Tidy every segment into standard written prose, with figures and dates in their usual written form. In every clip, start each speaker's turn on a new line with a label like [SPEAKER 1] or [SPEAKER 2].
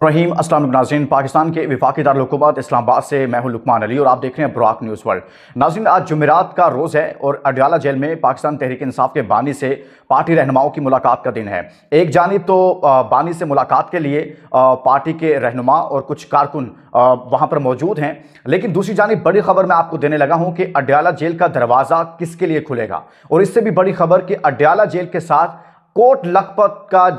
[SPEAKER 1] रहीम अस्सलाम नाज़रीन, पाकिस्तान के वफाकी दारुल-हुकूमत इस्लामाबाद से मैं हूं लुकमान अली और आप देख रहे हैं बुराक न्यूज़ वर्ल्ड। नाज़रीन, आज जुमेरात का रोज़ है और अडयाला जेल में पाकिस्तान तहरीक इंसाफ के बानी से पार्टी रहनुमाओं की मुलाकात का दिन है। एक जानिब तो बानी से मुलाकात के लिए पार्टी के रहनुमा और कुछ कारकुन वहाँ पर मौजूद हैं, लेकिन दूसरी जानिब बड़ी खबर मैं आपको देने लगा हूँ कि अडयाला जेल का दरवाज़ा किसके लिए खुलेगा। और इससे भी बड़ी खबर कि अडयाला जेल के साथ कोट लखपत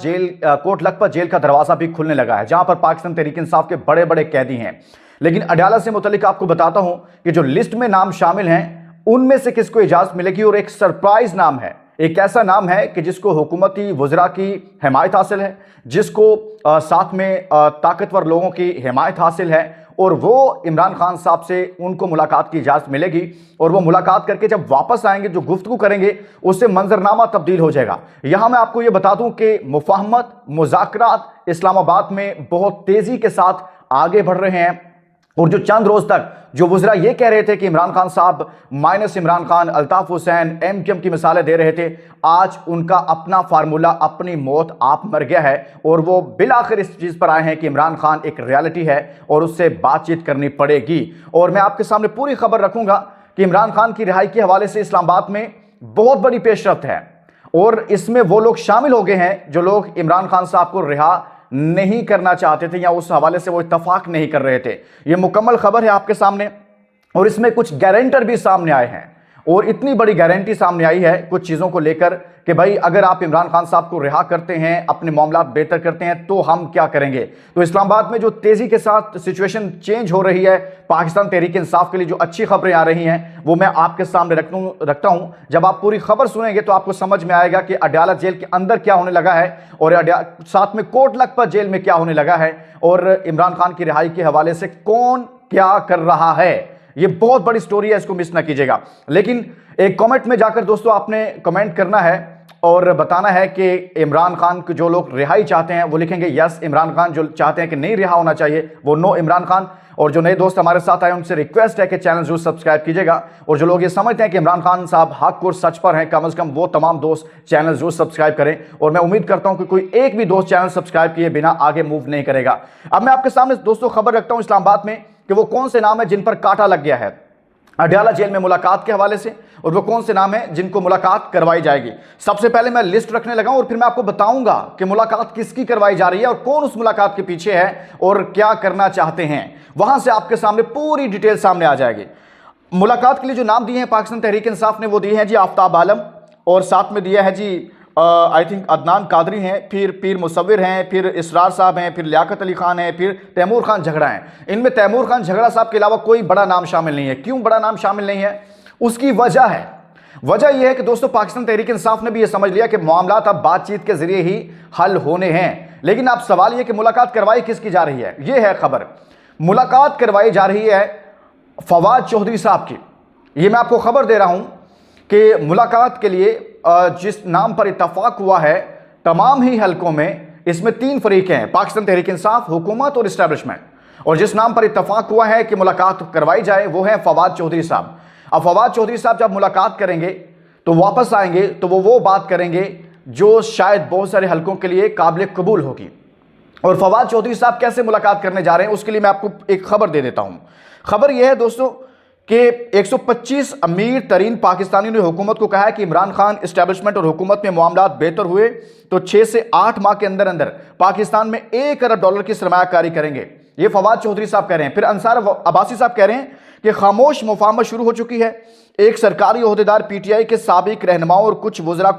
[SPEAKER 1] जेल का दरवाजा भी खुलने लगा है, जहां पर पाकिस्तान तहरीक इंसाफ के बड़े बड़े कैदी हैं। लेकिन अडयाला से मुतल्लिक आपको बताता हूं कि जो लिस्ट में नाम शामिल हैं उनमें से किसको इजाजत मिलेगी, और एक सरप्राइज नाम है, एक ऐसा नाम है कि जिसको हुकूमती वज़रा की हिमायत हासिल है, जिसको साथ में ताकतवर लोगों की हिमायत हासिल है, और वो इमरान खान साहब से उनको मुलाकात की इजाज़त मिलेगी। और वो मुलाकात करके जब वापस आएंगे, जो गुफ्तगू करेंगे उससे मंजरनामा तब्दील हो जाएगा। यहां मैं आपको ये बता दूं कि मुफाहमत मुज़ाकरात इस्लामाबाद में बहुत तेज़ी के साथ आगे बढ़ रहे हैं। और जो चंद रोज तक जो वज़रा ये कह रहे थे कि इमरान खान साहब माइनस इमरान खान, अल्ताफ हुसैन, MQM की मिसालें दे रहे थे, आज उनका अपना फार्मूला, अपनी मौत आप मर गया है और वो बिलाखिर इस चीज़ पर आए हैं कि इमरान खान एक रियलिटी है और उससे बातचीत करनी पड़ेगी। और मैं आपके सामने पूरी खबर रखूंगा कि इमरान खान की रिहाई के हवाले से इस्लामाबाद में बहुत बड़ी पेशरफ्त है, और इसमें वो लोग शामिल हो गए हैं जो लोग इमरान खान साहब को रिहा नहीं करना चाहते थे या उस हवाले से वो इत्तफाक नहीं कर रहे थे। ये मुकम्मल खबर है आपके सामने, और इसमें कुछ गारंटर भी सामने आए हैं, और इतनी बड़ी गारंटी सामने आई है कुछ चीज़ों को लेकर कि भाई अगर आप इमरान खान साहब को रिहा करते हैं, अपने मामला बेहतर करते हैं, तो हम क्या करेंगे। तो इस्लामाबाद में जो तेज़ी के साथ सिचुएशन चेंज हो रही है पाकिस्तान तहरीक इंसाफ के लिए, जो अच्छी खबरें आ रही हैं वो मैं आपके सामने रखता हूं। जब आप पूरी खबर सुनेंगे तो आपको समझ में आएगा कि अडयाला जेल के अंदर क्या होने लगा है, और साथ में कोट लखपत जेल में क्या होने लगा है, और इमरान खान की रिहाई के हवाले से कौन क्या कर रहा है। ये बहुत बड़ी स्टोरी है, इसको मिस ना कीजिएगा। लेकिन एक कमेंट में जाकर दोस्तों आपने कमेंट करना है और बताना है कि इमरान खान को जो लोग रिहाई चाहते हैं वो लिखेंगे यस इमरान खान, जो चाहते हैं कि नहीं रिहा होना चाहिए वो नो इमरान खान। और जो नए दोस्त हमारे साथ आए उनसे रिक्वेस्ट है कि चैनल जरूर सब्सक्राइब कीजिएगा, और जो लोग ये समझते हैं कि इमरान खान साहब हक और सच पर हैं, कम से कम वो तमाम दोस्त चैनल जरूर सब्सक्राइब करें। और मैं उम्मीद करता हूं कि कोई एक भी दोस्त चैनल सब्सक्राइब किए बिना आगे मूव नहीं करेगा। अब मैं आपके सामने दोस्तों खबर रखता हूं इस्लामाबाद में कि वो कौन से नाम है जिन पर कांटा लग गया है अडयाला जेल में मुलाकात के हवाले से, और वो कौन से नाम है जिनको मुलाकात करवाई जाएगी। सबसे पहले मैं लिस्ट रखने लगा और फिर मैं आपको बताऊंगा कि मुलाकात किसकी करवाई जा रही है और कौन उस मुलाकात के पीछे है और क्या करना चाहते हैं। वहां से आपके सामने पूरी डिटेल सामने आ जाएगी। मुलाकात के लिए जो नाम दिए हैं पाकिस्तान तहरीक इंसाफ ने, वो दिए हैं जी आफ्ताब आलम, और साथ में दिया है जी आई थिंक अदनान कादरी हैं, फिर पीर मुसव्विर हैं, फिर इसरार साहब हैं, फिर लियाकत अली खान हैं, फिर तैमूर खान झगड़ा हैं। इनमें तैमूर खान झगड़ा साहब के अलावा कोई बड़ा नाम शामिल नहीं है। क्यों बड़ा नाम शामिल नहीं है, उसकी वजह है। वजह यह है कि दोस्तों पाकिस्तान तहरीक इंसाफ ने भी यह समझ लिया कि मामला अब बातचीत के जरिए ही हल होने हैं। लेकिन अब सवाल यह कि मुलाकात करवाई किसकी जा रही है, यह है खबर। मुलाकात करवाई जा रही है फवाद चौधरी साहब की। यह मैं आपको खबर दे रहा हूं कि मुलाकात के लिए जिस नाम पर इत्तफाक हुआ है तमाम ही हलकों में, इसमें 3 फरीक हैं, पाकिस्तान तहरीक इंसाफ, हुकूमत और इस्टेब्लिशमेंट। और जिस नाम पर इत्तफाक हुआ है कि मुलाकात करवाई जाए वो है फवाद चौधरी साहब। अब फवाद चौधरी साहब जब मुलाकात करेंगे तो वापस आएंगे तो वो बात करेंगे जो शायद बहुत सारे हलकों के लिए काबिल कबूल होगी। और फवाद चौधरी साहब कैसे मुलाकात करने जा रहे हैं उसके लिए मैं आपको एक खबर दे देता हूं। खबर यह है दोस्तों कि 125 अमीर तरीन पाकिस्तानियों ने हुकूमत को कहा है कि इमरान खान इस्टेब्लिशमेंट और हुकूमत में मामला बेहतर हुए तो 6 से 8 माह के अंदर अंदर पाकिस्तान में $1 अरब की सरमायाकारी करेंगे। ये फवाद चौधरी साहब कह रहे हैं। फिर अंसार अब्बासी साहब कह रहे हैं कि खामोश मुफाहमत शुरू हो चुकी है। एक सरकारी ओहदेदार PTI के साबिक रहनुमाओं और कुछ वज़रा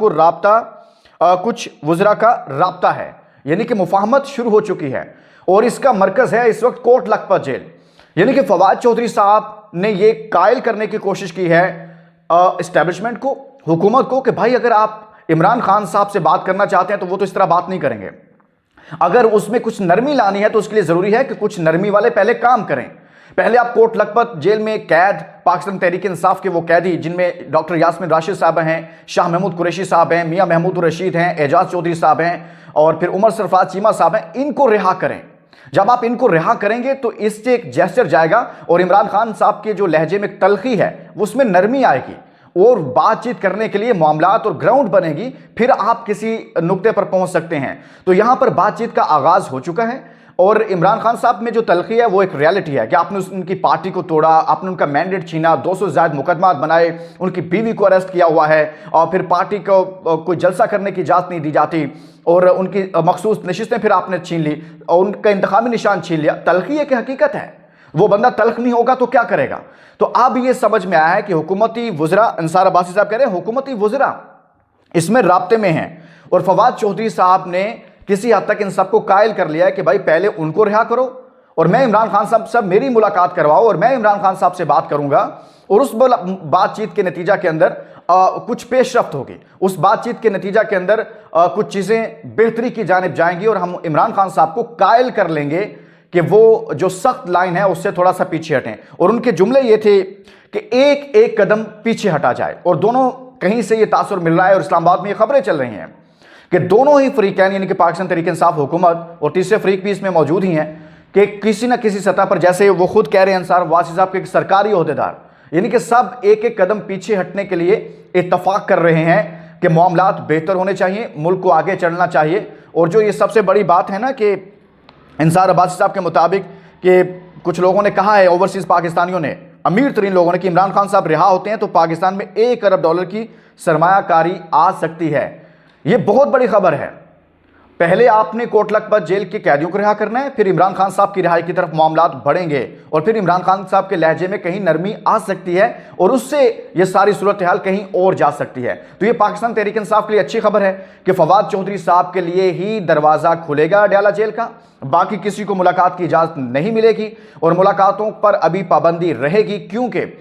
[SPEAKER 1] का राब्ता है, यानी कि मुफाहमत शुरू हो चुकी है, और इसका मरकज है इस वक्त कोट लखपत जेल। यानी कि फवाद चौधरी साहब ने ये कायल करने की कोशिश की है इस्टेब्लिशमेंट को, हुकूमत को, कि भाई अगर आप इमरान खान साहब से बात करना चाहते हैं तो वो तो इस तरह बात नहीं करेंगे। अगर उसमें कुछ नरमी लानी है तो उसके लिए जरूरी है कि कुछ नरमी वाले पहले काम करें। पहले आप कोट लखपत जेल में कैद पाकिस्तान तहरीक इंसाफ के वो कैदी जिनमें डॉक्टर यास्मीन राशिद साहब हैं, शाह महमूद कुरैशी साहब हैं, मियां महमूद रशीद हैं, एजाज चौधरी साहब हैं, और फिर उमर सरफराज चीमा साहब हैं, इनको रिहा करें। जब आप इनको रिहा करेंगे तो इससे एक जेस्चर जाएगा और इमरान खान साहब के जो लहजे में तलखी है उसमें नरमी आएगी और बातचीत करने के लिए मामलात और ग्राउंड बनेगी, फिर आप किसी नुक्ते पर पहुंच सकते हैं। तो यहां पर बातचीत का आगाज हो चुका है और इमरान खान साहब में जो तलखी है वो एक रियलिटी है कि आपने उनकी पार्टी को तोड़ा, आपने उनका मैंडेट छीना, 200 से ज्यादा मुकदमा बनाए, उनकी बीवी को अरेस्ट किया हुआ है और फिर पार्टी को कोई जलसा करने की इजाज़त नहीं दी जाती और उनकी मखसूस नशिस्तें फिर आपने छीन ली और उनका इंतखाबी निशान छीन लिया। तलखी एक हकीकत है, वो बंदा तल्ख नहीं होगा तो क्या करेगा। तो अब ये समझ में आया है कि हुकूमती वज़रा, अंसार अब्बासी साहब कह रहे हैं हुकूमती वज़रा इसमें राब्ते में हैं और फवाद चौधरी साहब ने किसी हद तक इन सबको कायल कर लिया है कि भाई पहले उनको रिहा करो और मैं इमरान खान साहब से मेरी मुलाकात करवाओ और मैं इमरान खान साहब से बात करूंगा और उस बातचीत के नतीजा के अंदर कुछ पेशरफ्त होगी, उस बातचीत के नतीजा के अंदर कुछ चीज़ें बेहतरी की जानिब जाएंगी और हम इमरान खान साहब को कायल कर लेंगे कि वो जो सख्त लाइन है उससे थोड़ा सा पीछे हटें। और उनके जुमले ये थे कि एक एक कदम पीछे हटा जाए और दोनों कहीं से ये तासुर मिल रहा है और इस्लामाबाद में ये खबरें चल रही हैं कि दोनों ही फरीकैन यानी कि पाकिस्तान तहरीक इंसाफ हुकूमत और तीसरे फरीक भी इसमें मौजूद ही हैं कि किसी न किसी सतह पर, जैसे वो खुद कह रहे हैं अंसार अब्बासी साहब के सरकारी ओहदेदार, यानी कि सब एक एक कदम पीछे हटने के लिए इत्तफाक कर रहे हैं कि मामलात बेहतर होने चाहिए, मुल्क को आगे चलना चाहिए। और जो ये सबसे बड़ी बात है ना कि अंसार अब्बासी साहब के मुताबिक कि कुछ लोगों ने कहा है, ओवरसीज़ पाकिस्तानियों ने, अमीर तरीन लोगों ने, कि इमरान खान साहब रिहा होते हैं तो पाकिस्तान में $1 अरब की सरमायाकारी आ सकती है। ये बहुत बड़ी खबर है। पहले आपने कोट लखपत जेल के कैदियों को रिहा करना है, फिर इमरान खान साहब की रिहाई की तरफ मामलात बढ़ेंगे और फिर इमरान खान साहब के लहजे में कहीं नरमी आ सकती है और उससे ये सारी सूरत हाल कहीं और जा सकती है। तो ये पाकिस्तान तहरीक इंसाफ के लिए अच्छी खबर है कि फवाद चौधरी साहब के लिए ही दरवाज़ा खुलेगा अडयाला जेल का, बाकी किसी को मुलाकात की इजाज़त नहीं मिलेगी और मुलाकातों पर अभी पाबंदी रहेगी, क्योंकि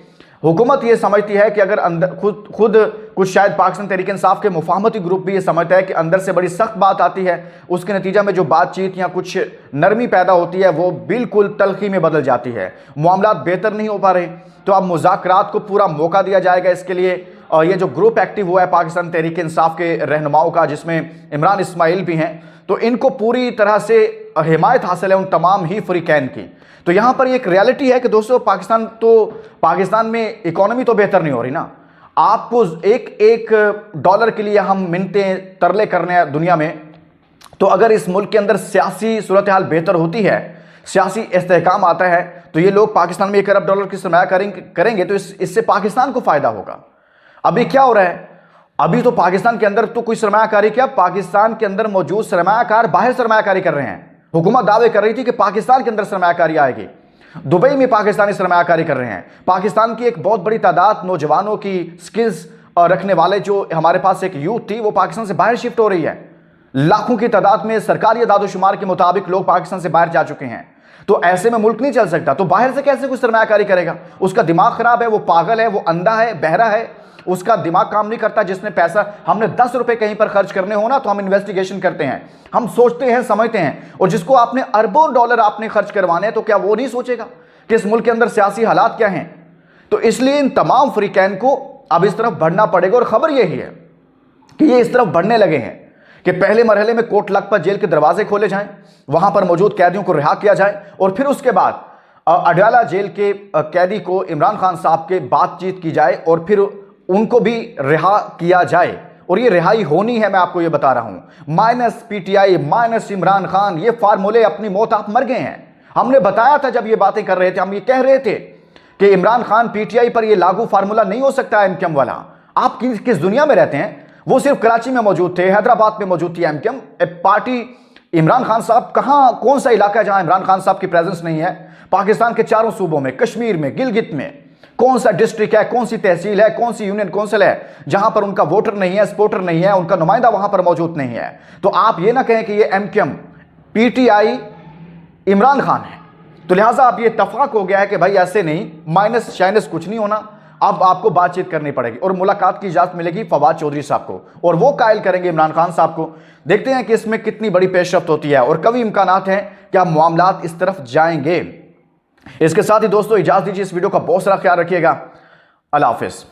[SPEAKER 1] हुकूमत ये समझती है कि अगर अंदर खुद कुछ शायद पाकिस्तान तहरीक इंसाफ के मुफाहमती ग्रुप भी ये समझता है कि अंदर से बड़ी सख्त बात आती है, उसके नतीजा में जो बातचीत या कुछ नरमी पैदा होती है वो बिल्कुल तलखी में बदल जाती है, मामलात बेहतर नहीं हो पा रहे। तो अब मुज़ाकरात को पूरा मौका दिया जाएगा इसके लिए। और ये जो ग्रुप एक्टिव हुआ है पाकिस्तान तहरीक इंसाफ के रहनुमाओं का, जिसमें इमरान इस्माइल भी हैं, तो इनको पूरी तरह से हिमायत हासिल है उन तमाम ही फरीकैन की। तो यहाँ पर एक रियलिटी है कि दोस्तों पाकिस्तान में इकोनॉमी तो बेहतर नहीं हो रही ना। आपको एक एक डॉलर के लिए हम मिन्नते तरले करने हैं दुनिया में, तो अगर इस मुल्क के अंदर सियासी सूरत हाल बेहतर होती है, सियासी इस्तेहकाम आता है, तो ये लोग पाकिस्तान में $1 अरब की सरमाया करेंगे तो इससे पाकिस्तान को फ़ायदा होगा। अभी क्या हो रहा है, अभी तो पाकिस्तान के अंदर तो कोई सरमायाकारी, क्या पाकिस्तान के अंदर मौजूद सरमायाकार बाहर सरमायाकारी कर रहे हैं। हुकूमत दावे कर रही थी कि पाकिस्तान के अंदर सरमायाकारी आएगी, दुबई में पाकिस्तानी सरमायाकारी कर रहे हैं। पाकिस्तान की एक बहुत बड़ी तादाद नौजवानों की स्किल्स रखने वाले जो हमारे पास एक यूथ थी वो पाकिस्तान से बाहर शिफ्ट हो रही है। लाखों की तादाद में सरकारी दादोशुमार के मुताबिक लोग पाकिस्तान से बाहर जा चुके हैं। तो ऐसे में मुल्क नहीं चल सकता, तो बाहर से कैसे कोई सरमायाकारी करेगा। उसका दिमाग खराब है, वो पागल है, वो अंधा है, बहरा है, उसका दिमाग काम नहीं करता। जिसने पैसा, हमने 10 रुपए कहीं पर खर्च करने हो ना तो हम इन्वेस्टिगेशन करते हैं, हम सोचते हैं, समझते हैं। और जिसको आपने अरबों डॉलर आपने खर्च करवाने हैं तो क्या वो नहीं सोचेगा कि इस मुल्क के अंदर सियासी हालात क्या हैं। तो इसलिए इन तमाम फरीकैन को अब इस तरफ बढ़ना पड़ेगा। और खबर यही है कि ये इस तरफ बढ़ने लगे हैं कि पहले मरहले में कोट लखपत जेल के दरवाजे खोले जाएं, वहां पर मौजूद कैदियों को रिहा किया जाए और फिर उसके बाद अडयाला जेल के कैदी को इमरान खान साहब के बातचीत की जाए और फिर उनको भी रिहा किया जाए। और ये रिहाई होनी है, मैं आपको ये बता रहा हूं। Minus PTI minus Imran Khan, ये फार्मूले अपनी मौत आप मर गए हैं। हमने बताया था जब ये बातें कर रहे थे, हम ये कह रहे थे कि इमरान खान पीटीआई पर ये लागू फार्मूला नहीं हो सकता एमक्यूएम वाला। आप किस दुनिया में रहते हैं। वो सिर्फ कराची में मौजूद थे, हैदराबाद में मौजूद थी एमक्यूएम पार्टी। इमरान खान साहब कहां, कौन सा इलाका है जहां इमरान खान साहब की प्रेजेंस नहीं है। पाकिस्तान के चारों सूबों में, कश्मीर में, गिलगित में कौन सा डिस्ट्रिक्ट है, कौन सी तहसील है, कौन सी यूनियन काउंसिल है जहां पर उनका वोटर नहीं है, सपोर्टर नहीं है, उनका नुमाइंदा वहां पर मौजूद नहीं है। तो आप ये ना कहें कि ये एमक्यूएम पीटीआई इमरान खान है। तो लिहाजा अब ये इत्तफाक हो गया है कि भाई ऐसे नहीं, माइनस शाइनस कुछ नहीं होना। अब आपको बातचीत करनी पड़ेगी और मुलाकात की इजाजत मिलेगी फवाद चौधरी साहब को और वो कायल करेंगे इमरान खान साहब को। देखते हैं कि इसमें कितनी बड़ी पेशरफ्त होती है और कभी इम्कानात हैं कि अब मामलात इस तरफ जाएंगे। इसके साथ ही दोस्तों इजाजत दीजिए, इस वीडियो का बहुत सारा ख्याल रखिएगा। अल्लाह हाफिज़।